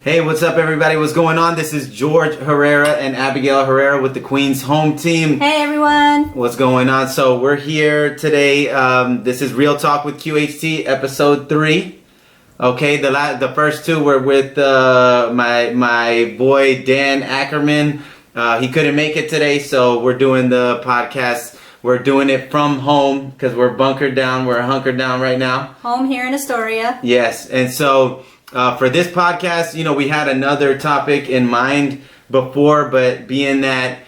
Hey, what's up, everybody? What's going on? This is George Herrera and Abigail Herrera with the Queen's Home Team. Hey, everyone. What's going on? So we're here today. This is Real Talk with QHT, episode 3. Okay, the first two were with my boy Dan Ackerman. He couldn't make it today, so we're doing the podcast. We're doing it from home because we're bunkered down. We're hunkered down right now. Home here in Astoria. Yes, and so for this podcast, we had another topic in mind before, but being that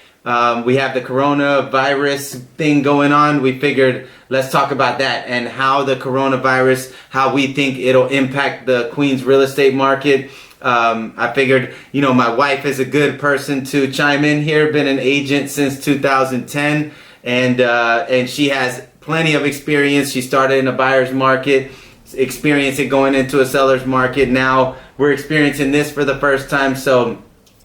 we have the coronavirus thing going on, we figured let's talk about that and how the coronavirus, how we think it'll impact the Queens real estate market. I figured, my wife is a good person to chime in here, been an agent since 2010, and she has plenty of experience. She started in a buyer's market, experiencing going into a seller's market. Now we're experiencing this for the first time, so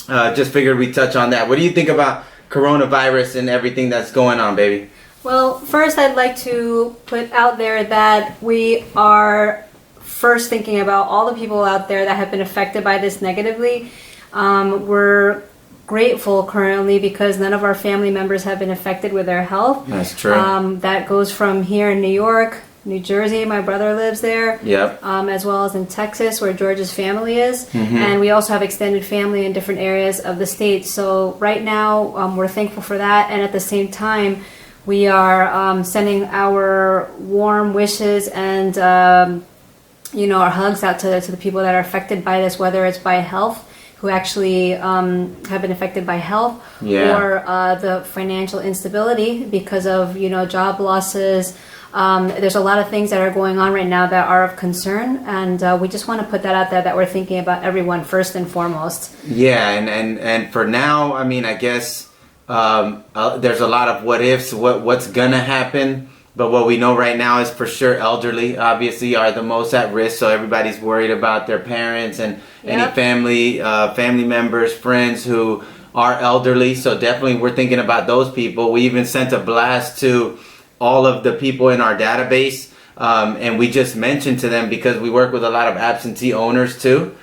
just figured we'd touch on that. What do you think about coronavirus and everything that's going on, baby? Well, first I'd like to put out there that we are first thinking about all the people out there that have been affected by this negatively. We're grateful currently because none of our family members have been affected with their health. That's true. That goes from here in New York, New Jersey, my brother lives there. Yep. As well as in Texas, where George's family is. Mm-hmm. And we also have extended family in different areas of the state. So right now, we're thankful for that. And at the same time, we are sending our warm wishes and, our hugs out to the people that are affected by this, whether it's by health, who actually have been affected by health, or the financial instability because of, job losses. There's a lot of things that are going on right now that are of concern, and we just want to put that out there that we're thinking about everyone first and foremost. Yeah, and for now, I guess there's a lot of what ifs, what's gonna happen. But what we know right now is for sure elderly obviously are the most at risk. So everybody's worried about their parents and any family members, friends who are elderly. So definitely we're thinking about those people. We even sent a blast to all of the people in our database. And we just mentioned to them because we work with a lot of absentee owners too.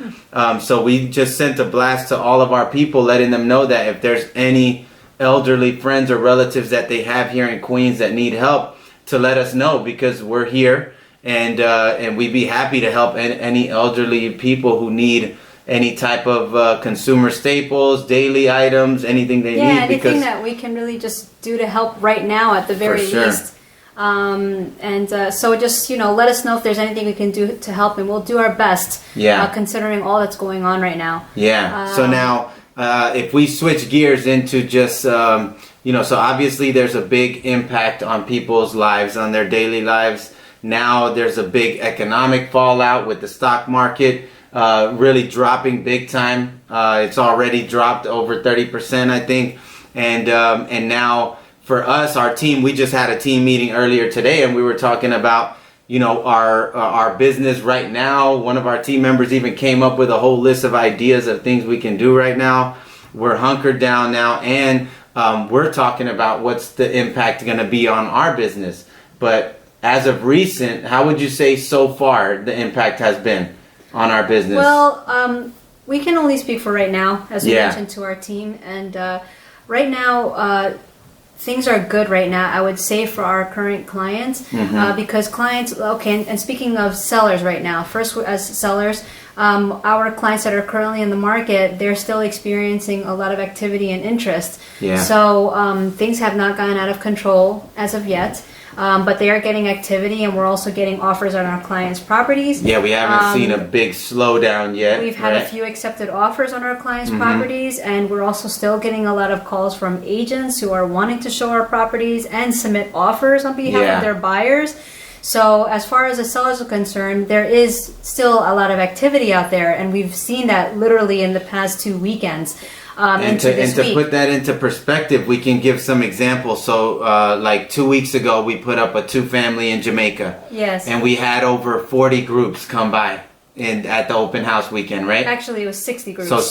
So we just sent a blast to all of our people, letting them know that if there's any elderly friends or relatives that they have here in Queens that need help, to let us know, because we're here and we'd be happy to help any elderly people who need any type of consumer staples, daily items, anything they need. Yeah, anything that we can really just do to help right now at the very least. So just, let us know if there's anything we can do to help, and we'll do our best considering all that's going on right now. Yeah, so now if we switch gears into just... so obviously there's a big impact on people's lives, on their daily lives. Now there's a big economic fallout with the stock market really dropping big time. It's already dropped over 30%, I think. And now for us, our team, we just had a team meeting earlier today, and we were talking about, our business right now. One of our team members even came up with a whole list of ideas of things we can do right now. We're hunkered down now, and we're talking about what's the impact going to be on our business. But as of recent, how would you say so far the impact has been on our business? Well, we can only speak for right now, as we mentioned to our team. And right now, things are good right now, I would say, for our current clients. Because clients, and speaking of sellers right now, first as sellers, our clients that are currently in the market, they're still experiencing a lot of activity and interest. Yeah. So things have not gotten out of control as of yet. But they are getting activity, and we're also getting offers on our clients' properties. Yeah, we haven't seen a big slowdown yet. We've had a few accepted offers on our clients' properties, and we're also still getting a lot of calls from agents who are wanting to show our properties and submit offers on behalf of their buyers. So as far as the sellers are concerned, there is still a lot of activity out there, and we've seen that literally in the past 2 weekends. And to put that into perspective, we can give some examples. So like 2 weeks ago, we put up a 2-family in Jamaica. Yes. And we had over 40 groups come by at the open house weekend, right? Actually, it was 60 groups. So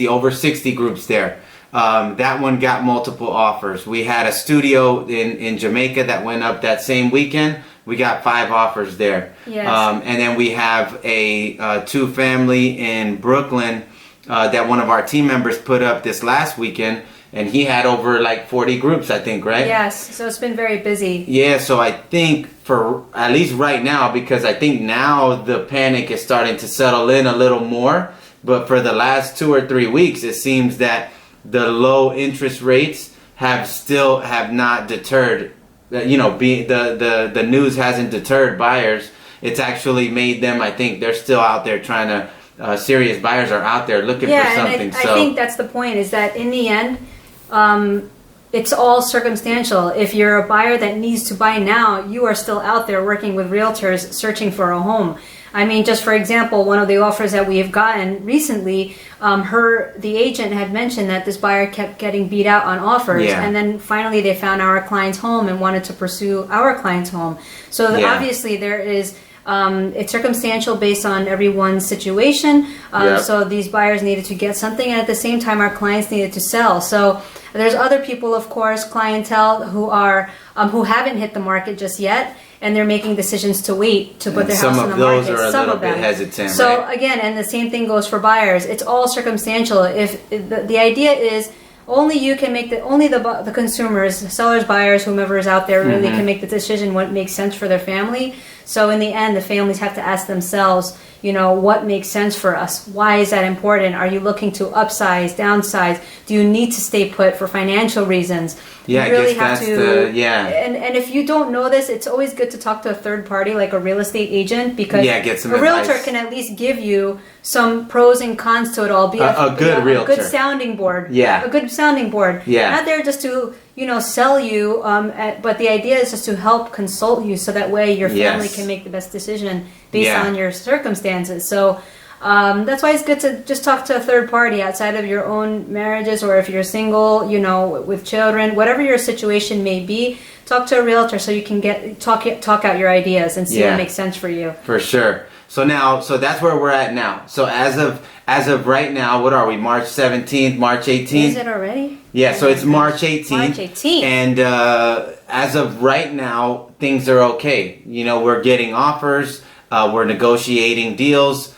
over 60 groups there. That one got multiple offers. We had a studio in Jamaica that went up that same weekend. We got 5 offers there. Yes. And then we have a 2-family in Brooklyn that one of our team members put up this last weekend, and he had over like 40 groups, I think, right? Yes, so it's been very busy. Yeah, so I think for at least right now, because I think now the panic is starting to settle in a little more, but for the last 2 or 3 weeks, it seems that the low interest rates have not deterred, the news hasn't deterred buyers. It's actually made them, I think they're still out there trying to, serious buyers are out there looking for something. I think that's the point, is that in the end, it's all circumstantial. If you're a buyer that needs to buy now, you are still out there working with realtors searching for a home. I mean, just for example, one of the offers that we have gotten recently, the agent had mentioned that this buyer kept getting beat out on offers, and then finally they found our client's home and wanted to pursue our client's home. So obviously there is, it's circumstantial based on everyone's situation. So these buyers needed to get something, and at the same time our clients needed to sell. So there's other people, of course, clientele who are who haven't hit the market just yet, and they're making decisions to wait to put their house on the market. Some of those are a little bit hesitant. So right? Again, and the same thing goes for buyers. It's all circumstantial. If the idea is only you can make the consumers, sellers, buyers, whomever is out there really can make the decision what makes sense for their family. So in the end, the families have to ask themselves, what makes sense for us? Why is that important? Are you looking to upsize, downsize? Do you need to stay put for financial reasons? Yeah, you really have to. And if you don't know this, it's always good to talk to a third party, like a real estate agent, because get some a realtor advice. can at least give you some pros and cons to it all. Be a good realtor, a good sounding board. Yeah, a good sounding board. Yeah, not there just to sell you, but the idea is just to help consult you, so that way your family can make the best decision based on your circumstances. So that's why it's good to just talk to a third party outside of your own marriages, or if you're single, with children, whatever your situation may be. Talk to a realtor so you can talk out your ideas and see what makes sense for you. For sure. So that's where we're at now. So as of right now, what are we? March 17th, March 18th? Is it already? Yeah, so it's March 18th. March 18th. And as of right now, things are okay. We're getting offers. We're negotiating deals.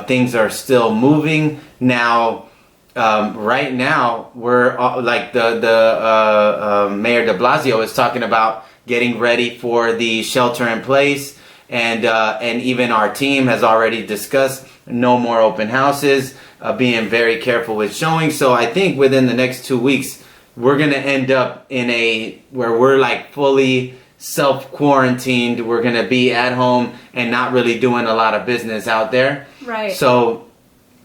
Things are still moving. Now, right now, we're like the Mayor de Blasio is talking about getting ready for the shelter in place. And even our team has already discussed no more open houses, being very careful with showing. So I think within the next 2 weeks, we're going to end up where we're like fully self-quarantined. We're going to be at home and not really doing a lot of business out there. Right. So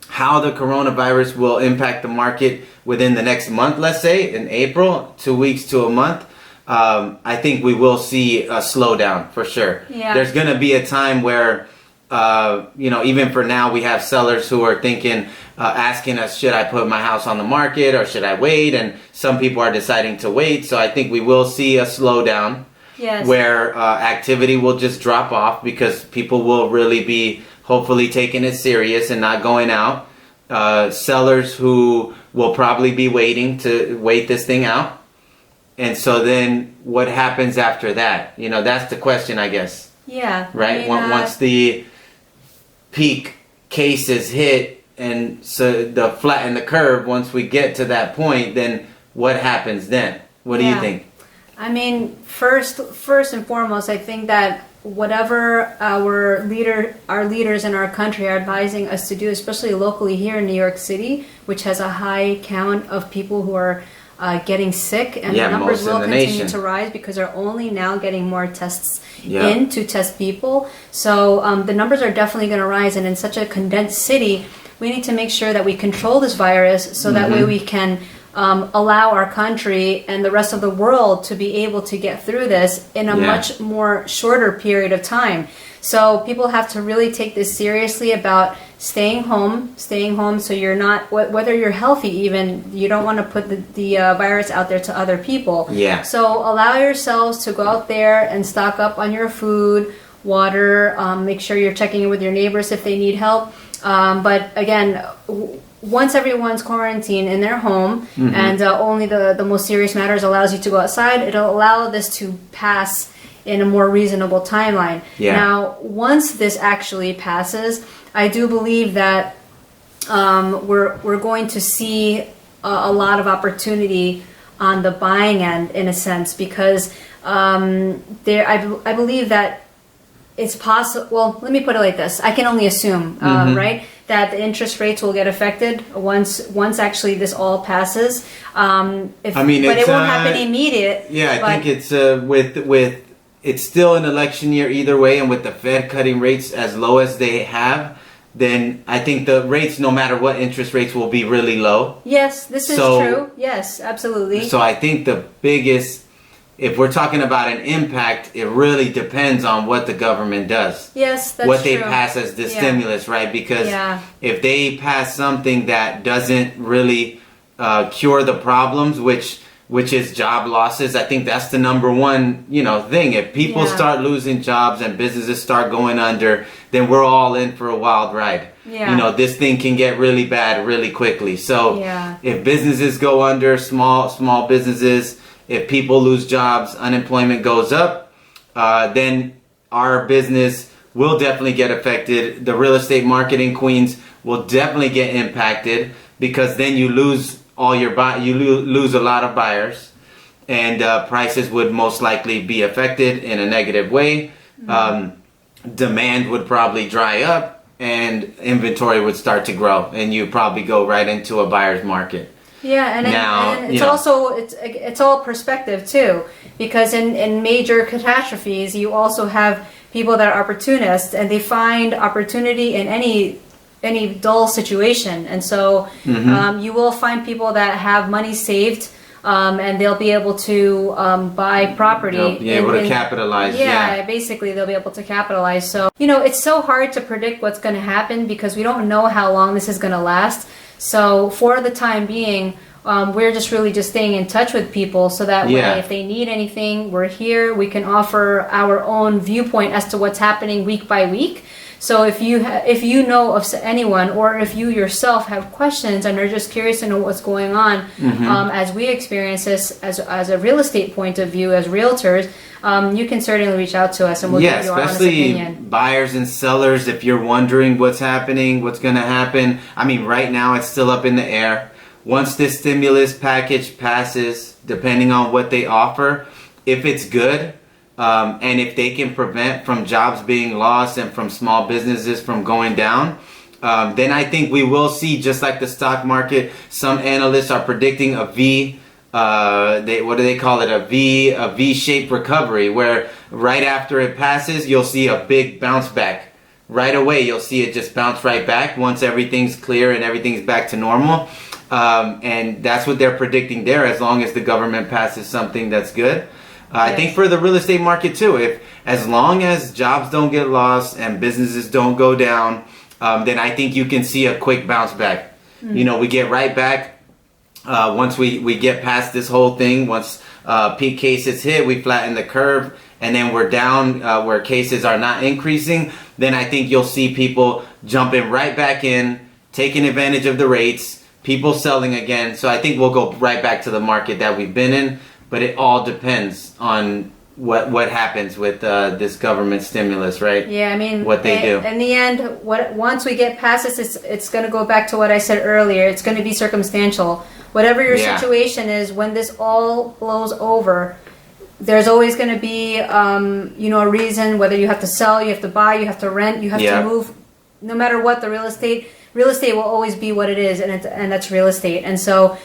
how the coronavirus will impact the market within the next month, let's say in April, 2 weeks to a month, I think we will see a slowdown for sure. Yeah. There's going to be a time where, even for now, we have sellers who are thinking, asking us, should I put my house on the market or should I wait? And some people are deciding to wait. So I think we will see a slowdown where activity will just drop off because people will really be hopefully taking it serious and not going out. Sellers who will probably be waiting to wait this thing out. And so then what happens after that? That's the question, I guess. Yeah. Right? Once the peak cases hit and so the flatten the curve, once we get to that point, then what happens then? What do you think? I mean, first and foremost, I think that whatever our leaders in our country are advising us to do, especially locally here in New York City, which has a high count of people who are getting sick, and the numbers will continue to rise because they're only now getting more tests in to test people. So the numbers are definitely going to rise, and in such a condensed city, we need to make sure that we control this virus so that way we can allow our country and the rest of the world to be able to get through this in a much more shorter period of time. So people have to really take this seriously about staying home so you're not, whether you're healthy even, you don't want to put the virus out there to other people. Yeah. So allow yourselves to go out there and stock up on your food, water, make sure you're checking in with your neighbors if they need help. But again, once everyone's quarantined in their home and only the most serious matters allows you to go outside, it'll allow this to pass in a more reasonable timeline. Now, once this actually passes, I do believe that we're going to see a lot of opportunity on the buying end, in a sense, because I believe that it's possible. Well, let me put it like this: I can only assume, right, that the interest rates will get affected once actually this all passes. But it won't happen immediate. Yeah, I think it's with it's still an election year either way, and with the Fed cutting rates as low as they have, then I think the rates, no matter what interest rates, will be really low. Yes, this is true. Yes, absolutely. So I think the biggest, if we're talking about an impact, it really depends on what the government does. Yes, that's what true. they pass as the stimulus, right? Because if they pass something that doesn't really cure the problems, which is job losses, I think that's the number one, thing. If people start losing jobs and businesses start going under, then we're all in for a wild ride. Yeah. This thing can get really bad really quickly. So if businesses go under, small businesses, if people lose jobs, unemployment goes up, then our business will definitely get affected. The real estate market in Queens will definitely get impacted, because then you lose lose a lot of buyers, and prices would most likely be affected in a negative way. Demand would probably dry up, and inventory would start to grow, and you probably go right into a buyer's market. Yeah, and it's also it's all perspective too, because in major catastrophes you also have people that are opportunists, and they find opportunity in any dull situation, and so you will find people that have money saved, and they'll be able to buy property. They'll be able to capitalize. Yeah, basically they'll be able to capitalize. So it's so hard to predict what's going to happen, because we don't know how long this is going to last. So for the time being, we're just staying in touch with people, so that way if they need anything, we're here. We can offer our own viewpoint as to what's happening week by week. So if you know of anyone, or if you yourself have questions and are just curious to know what's going on, as we experience this as a real estate point of view, as realtors, you can certainly reach out to us, and we'll give you our honest opinion. Especially buyers and sellers, if you're wondering what's happening, what's going to happen. I mean, right now it's still up in the air. Once this stimulus package passes, depending on what they offer, if it's good, and if they can prevent from jobs being lost and from small businesses from going down, then I think we will see, just like the stock market, some analysts are predicting a V-shaped recovery, where right after it passes, you'll see a big bounce back. Right away, you'll see it just bounce right back once everything's clear and everything's back to normal. And that's what they're predicting there, as long as the government passes something that's good. I think for the real estate market too, as long as jobs don't get lost and businesses don't go down, then I think you can see a quick bounce back. We get right back once we get past this whole thing. Once peak cases hit, we flatten the curve, and then we're down where cases are not increasing. Then I think you'll see people jumping right back in, taking advantage of the rates, people selling again. So I think we'll go right back to the market that we've been in. But it all depends on what happens with this government stimulus, right? Yeah, I mean, what they do. In the end, once we get past this, it's going to go back to what I said earlier. It's going to be circumstantial. Whatever your situation is, when this all blows over, there's always going to be, a reason, whether you have to sell, you have to buy, you have to rent, you have to move. No matter what, the real estate will always be what it is, and that's real estate. And so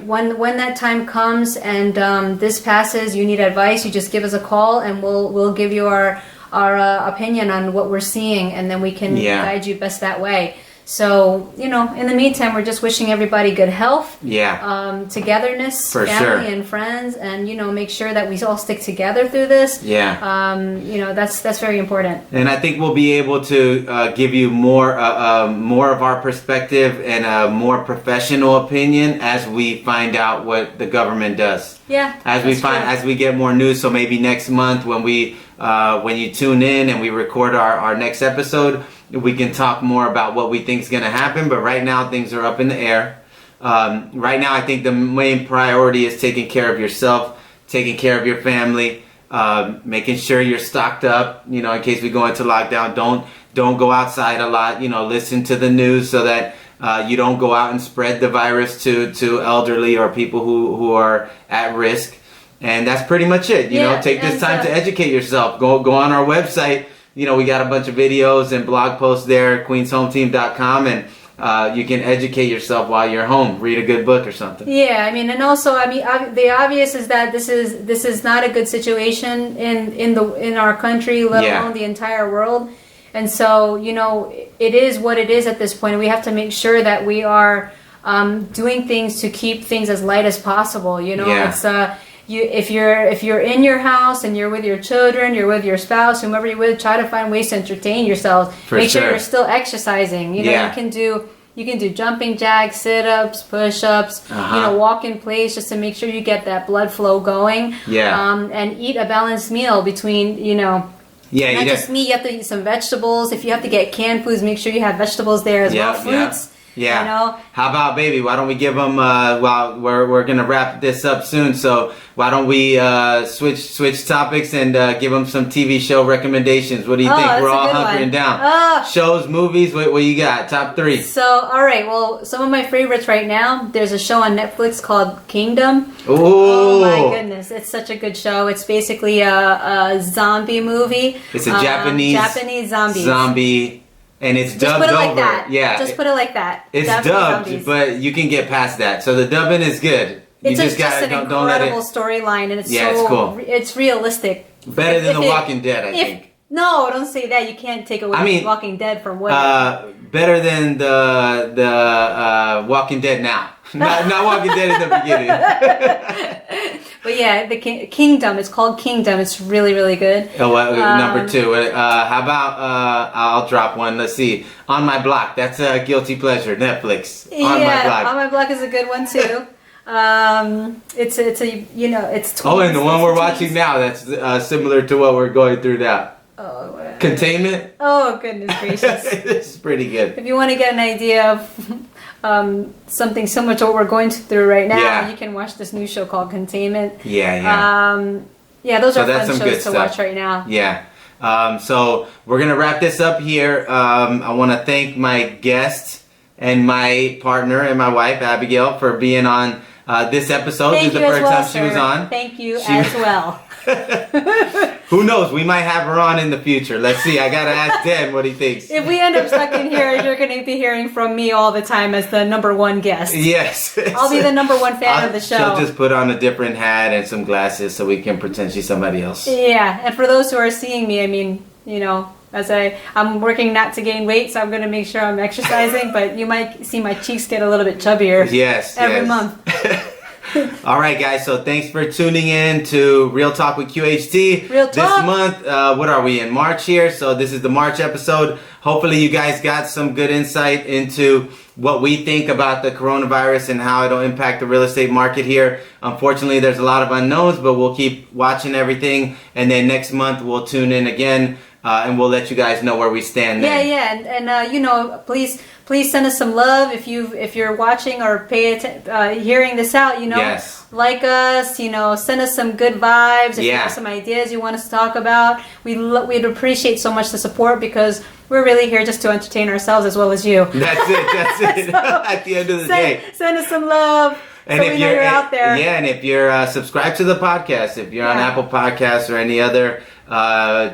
when that time comes and this passes, you need advice, you just give us a call, and we'll give you our opinion on what we're seeing, and then we can guide you best that way. So, in the meantime, we're just wishing everybody good health, togetherness, for family and friends, and, make sure that we all stick together through this. That's very important. And I think we'll be able to give you more of our perspective and a more professional opinion as we find out what the government does. Yeah. As we get more news. So maybe next month when you tune in and we record our next episode, we can talk more about what we think is going to happen. But right now, things are up in the air. Right now, I think the main priority is taking care of yourself, taking care of your family, making sure you're stocked up, in case we go into lockdown. Don't go outside a lot, listen to the news so that you don't go out and spread the virus to elderly or people who are at risk. And that's pretty much it. You know, take this time to educate yourself. Go on our website. You know, we got a bunch of videos and blog posts there, queenshometeam.com, and you can educate yourself while you're home. Read a good book or something. Yeah, I mean, and also, I mean, the obvious is that this is not a good situation in our country, let alone the entire world. And so, you know, it is what it is at this point. We have to make sure that we are doing things to keep things as light as possible. You know, it's if you're in your house and you're with your children, you're with your spouse, whomever you're with, try to find ways to entertain yourselves. Make sure you're still exercising. You know, you can do jumping jacks, sit-ups, push-ups, you know, walk in place just to make sure you get that blood flow going. And eat a balanced meal between, you know, not just meat. You have to eat some vegetables. If you have to get canned foods, make sure you have vegetables there as well, fruits. Yeah. You know? How about, baby? Why don't we give them? Well, we're gonna wrap this up soon. So why don't we switch topics and give them some TV show recommendations? What do you think? We're all hunkering down. Shows, movies. What you got? Top 3. So all right. Well, some of my favorites right now. There's a show on Netflix called Kingdom. Ooh. Oh my goodness, it's such a good show. It's basically a zombie movie. It's a Japanese zombie. And it's dubbed over. Just put it like that. Yeah. Just put it like that. It's dubbed, but you can get past that. So the dubbing is good. It's just an incredible storyline, and it's it's cool. It's realistic. Better than The Walking Dead, I think. No, don't say that. You can't take away Walking Dead from what. Better than the Walking Dead now. not Walking Dead in the beginning. But yeah, the Kingdom. It's called Kingdom. It's really, really good. Number 2. How about I'll drop one. Let's see. On My Block. That's a guilty pleasure. Netflix. On My Block. On My Block is a good one too. It's a you know it's. And the one we're watching now. That's similar to what we're going through now. Containment. Oh goodness gracious! This is pretty good. If you want to get an idea of something similar to what we're going through right now, you can watch this new show called Containment. Those are fun shows to watch right now. So we're gonna wrap this up here. I want to thank my guest and my partner and my wife Abigail for being on this episode. Thank this is you the first time sir. she was on. Thank you as well. Who knows? We might have her on in the future. Let's see. I gotta ask Dan what he thinks. If we end up stuck in here, you're going to be hearing from me all the time as the number 1 guest. Yes. I'll be the number 1 fan of the show. She'll just put on a different hat and some glasses so we can pretend she's somebody else. Yeah, and for those who are seeing me, I mean, you know, as I'm working not to gain weight, so I'm going to make sure I'm exercising, but you might see my cheeks get a little bit chubbier every month. All right, guys. So thanks for tuning in to Real Talk with QHT. Real Talk. This month, what are we in March here? So this is the March episode. Hopefully you guys got some good insight into what we think about the coronavirus and how it'll impact the real estate market here. Unfortunately, there's a lot of unknowns, but we'll keep watching everything. And then next month we'll tune in again and we'll let you guys know where we stand then. And you know, please send us some love if you're watching or hearing this out. You know, like us. You know, send us some good vibes. If you have some ideas you want us to talk about, we'd appreciate so much the support because we're really here just to entertain ourselves as well as you. That's it. So, at the end of the day, send us some love. And so we know you're out there. And if you're subscribed to the podcast, if you're on Apple Podcasts or any other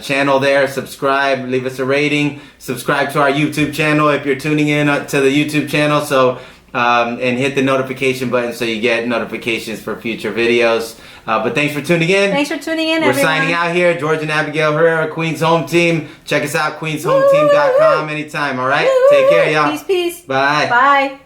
channel there, subscribe, leave us a rating, subscribe to our YouTube channel if you're tuning in to the YouTube channel. So and hit the notification button so you get notifications for future videos. But thanks for tuning in. Thanks for tuning in, We're signing out here. George and Abigail Herrera, Queens Home Team. Check us out, queenshometeam.com anytime, all right? Take care, y'all. Peace. Bye. Bye.